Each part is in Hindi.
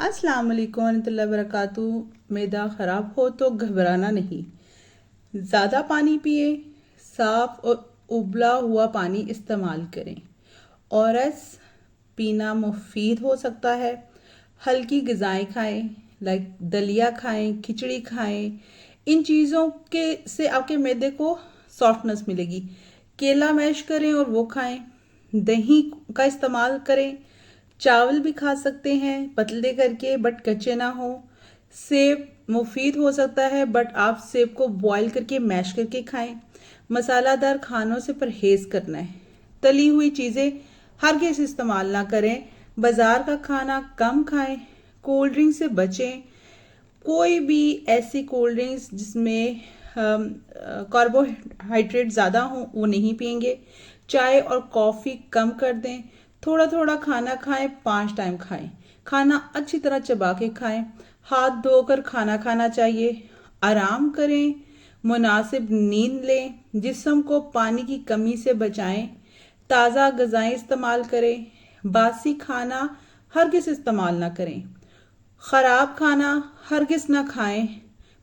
अस्सलाम वालेकुम रहमतुल्लाहि वबरकातुहू। मैदा ख़राब हो तो घबराना नहीं। ज़्यादा पानी पिए, साफ़ और उबला हुआ पानी इस्तेमाल करें। ओआरएस पीना मुफीद हो सकता है। हल्की ग़िज़ाएँ खाएं, लाइक दलिया खाएं, खिचड़ी खाएं। इन चीज़ों के से आपके मैदे को सॉफ्टनेस मिलेगी। केला मैश करें और वो खाएं। दही का इस्तेमाल करें। चावल भी खा सकते हैं पतले करके, बट कच्चे ना हो। सेब मुफीद हो सकता है, बट आप सेब को बॉईल करके मैश करके खाएं। मसालादार खानों से परहेज करना है। तली हुई चीज़ें हरगिज़ इस्तेमाल ना करें। बाजार का खाना कम खाएं। कोल्ड ड्रिंक से बचें। कोई भी ऐसी कोल्ड ड्रिंक्स जिसमें कार्बोहाइड्रेट ज़्यादा हो वो नहीं पियेंगे। चाय और कॉफ़ी कम कर दें। थोड़ा थोड़ा खाना खाएं, 5 टाइम खाएं। खाना अच्छी तरह चबा के खाएं। हाथ धोकर खाना खाना चाहिए। आराम करें। मुनासिब नींद लें। जिस्म को पानी की कमी से बचाएं। ताज़ा ग़िज़ाएँ इस्तेमाल करें। बासी खाना हरगिज़ इस्तेमाल ना करें। ख़राब खाना हरगिज़ ना खाएं।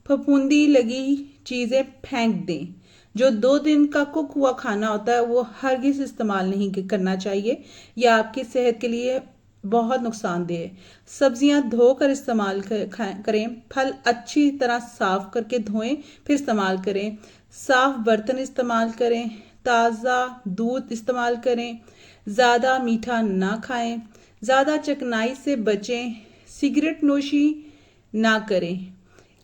फफूंदी लगी चीज़ें फेंक दें। जो 2 दिन का कुक हुआ खाना होता है वो हरगिज़ इस्तेमाल नहीं करना चाहिए। यह आपकी सेहत के लिए बहुत नुकसानदेह है। सब्जियां धोकर इस्तेमाल करें। फल अच्छी तरह साफ करके धोएं फिर इस्तेमाल करें। साफ बर्तन इस्तेमाल करें। ताज़ा दूध इस्तेमाल करें। ज़्यादा मीठा ना खाएं। ज़्यादा चिकनाई से बचें। सिगरेट नोशी ना करें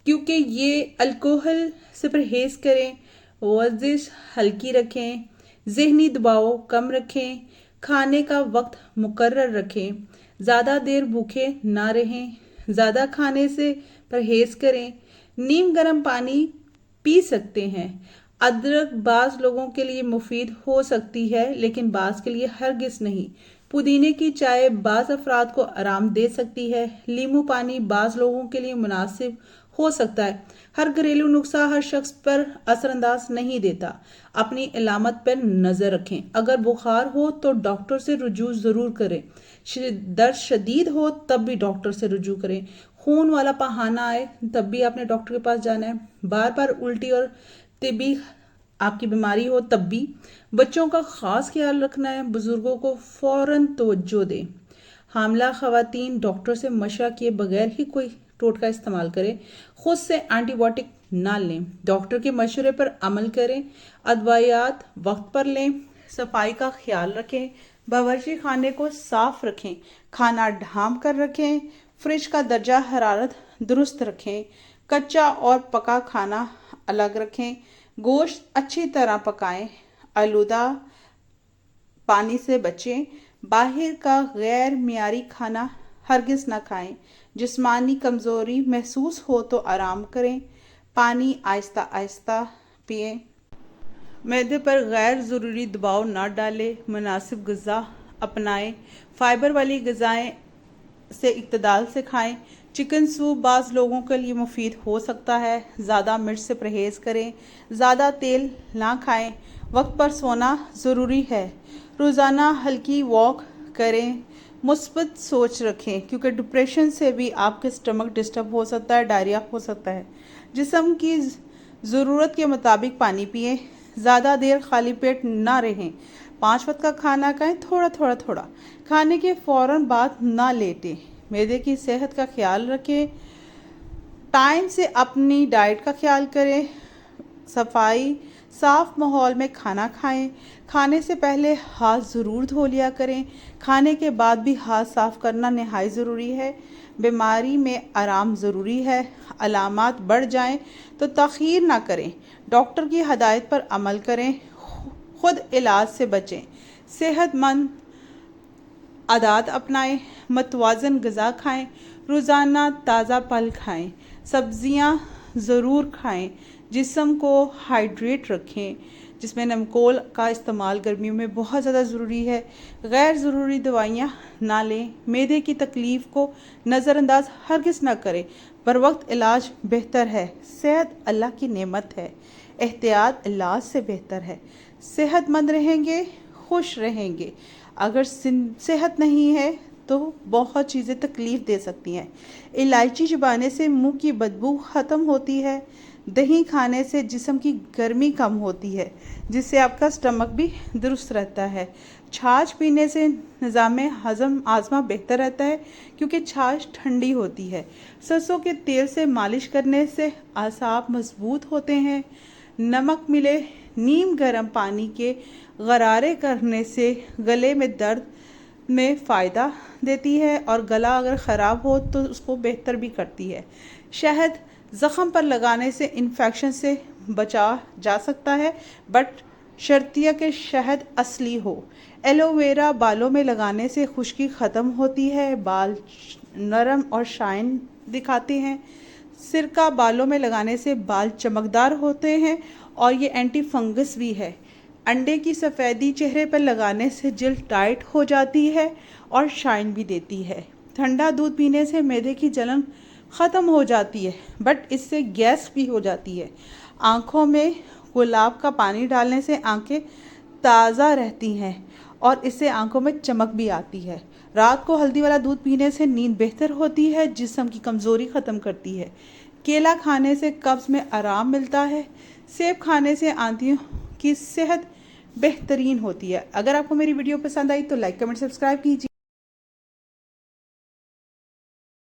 क्योंकि ये अल्कोहल से परहेज करें। वर्जिश हल्की रखें। ज़हनी दबाव कम रखें। खाने का वक्त मुकर्रर रखें। ज़्यादा देर भूखे ना रहें। ज़्यादा खाने से परहेज करें। नीम गर्म पानी पी सकते हैं। अदरक बाज़ लोगों के लिए मुफीद हो सकती है, लेकिन बाज़ के लिए हरगिज़ नहीं। पुदीने की चाय बाज़ अफराद को आराम दे सकती है। नींबू पानी बाज़ लोगों के लिए मुनासिब हो सकता है। हर घरेलू नुस्खा हर शख्स पर असरअंदाज नहीं देता। अपनी अलामत पर नज़र रखें। अगर बुखार हो तो डॉक्टर से रुजू ज़रूर करें। दर्द शदीद हो तब भी डॉक्टर से रुजू करें। खून वाला बहाना आए तब भी आपने डॉक्टर के पास जाना है। बार बार उल्टी और तिबी आपकी बीमारी हो तब भी। बच्चों का ख़ास ख्याल रखना है। बुज़ुर्गों को फ़ौरन तवज्जो दें। हामला ख़वातीन डॉक्टर से मशवरा किए बगैर ही कोई टोटका इस्तेमाल करें। खुद से एंटीबायोटिक ना लें। डॉक्टर के मशवरे पर अमल करें। अदवायात वक्त पर लें। सफाई का ख्याल रखें। बावर्ची खाने को साफ रखें। खाना ढाँप कर रखें। फ्रिज का दर्जा हरारत दुरुस्त रखें। कच्चा और पका खाना अलग रखें। गोश्त अच्छी तरह पकाएं। आलूदा पानी से बचें। बाहर का गैर मियारी खाना हरगिज़ ना खाएं। जिस्मानी कमज़ोरी महसूस हो तो आराम करें। पानी आहिस्ता आहिस्ता पिएं। मैदे पर गैर ज़रूरी दबाव ना डालें। मुनासिब ग़िज़ा अपनाएं। फ़ाइबर वाली ग़िज़ाएँ से इक्तदाल से खाएं। चिकन सूप बाज़ लोगों के लिए मुफीद हो सकता है। ज़्यादा मिर्च से परहेज़ करें। ज़्यादा तेल ना खाएं। वक्त पर सोना ज़रूरी है। रोज़ाना हल्की वॉक करें। मुस्बत सोच रखें क्योंकि डिप्रेशन से भी आपके स्टमक डिस्टर्ब हो सकता है, डायरिया हो सकता है। जिस्म की ज़रूरत के मुताबिक पानी पिएं। ज़्यादा देर खाली पेट ना रहें। 5 वक्त का खाना खाएं। थोड़ा खाने के फ़ौरन बाद ना लेटें। मैदे की सेहत का ख्याल रखें। टाइम से अपनी डाइट का ख्याल करें। सफाई साफ माहौल में खाना खाएं। खाने से पहले हाथ ज़रूर धो लिया करें। खाने के बाद भी हाथ साफ करना नहायत ज़रूरी है। बीमारी में आराम ज़रूरी है। अलामात बढ़ जाएं तो तख़ीर ना करें। डॉक्टर की हदायत पर अमल करें। खुद इलाज से बचें। सेहतमंद आदत अपनाएं। मतवाज़न ग़िज़ा खाएं। रोज़ाना ताज़ा फल खाएं। सब्ज़ियां ज़रूर खाएं। जिस्म को हाइड्रेट रखें, जिसमें नमकोल का इस्तेमाल गर्मियों में बहुत ज़्यादा ज़रूरी है। गैर ज़रूरी दवाइयाँ ना लें। मैदे की तकलीफ़ को नज़रअंदाज हरगिज़ ना करें। बर वक्त इलाज बेहतर है। सेहत अल्लाह की नेमत है। एहतियात इलाज से बेहतर है। सेहतमंद रहेंगे, खुश रहेंगे। अगर सेहत नहीं है तो बहुत चीज़ें तकलीफ़ दे सकती हैं। इलायची चबाने से मुंह की बदबू ख़त्म होती है। दही खाने से जिस्म की गर्मी कम होती है, जिससे आपका स्टमक भी दुरुस्त रहता है। छाछ पीने से निज़ाम हज़म आज़मा बेहतर रहता है, क्योंकि छाछ ठंडी होती है। सरसों के तेल से मालिश करने से आसाब मजबूत होते हैं। नमक मिले नीम गर्म पानी के गरारे करने से गले में दर्द में फ़ायदा देती है, और गला अगर ख़राब हो तो उसको बेहतर भी करती है। शहद ज़ख़म पर लगाने से इन्फेक्शन से बचा जा सकता है, बट शर्तिया के शहद असली हो। एलोवेरा बालों में लगाने से खुश्की ख़त्म होती है, बाल नरम और शाइन दिखाते हैं। सिरका बालों में लगाने से बाल चमकदार होते हैं, और ये एंटी फंगस भी है। अंडे की सफ़ेदी चेहरे पर लगाने से जल्द टाइट हो जाती है और शाइन भी देती है। ठंडा दूध पीने से मैदे की जलन ख़त्म हो जाती है, बट इससे गैस भी हो जाती है। आँखों में गुलाब का पानी डालने से आँखें ताज़ा रहती हैं, और इससे आँखों में चमक भी आती है। रात को हल्दी वाला दूध पीने से नींद बेहतर होती है, जिस्म की कमज़ोरी ख़त्म करती है। केला खाने से कब्ज़ में आराम मिलता है। सेब खाने से आंतों की सेहत बेहतरीन होती है। अगर आपको मेरी वीडियो पसंद आई तो लाइक कमेंट सब्सक्राइब कीजिए।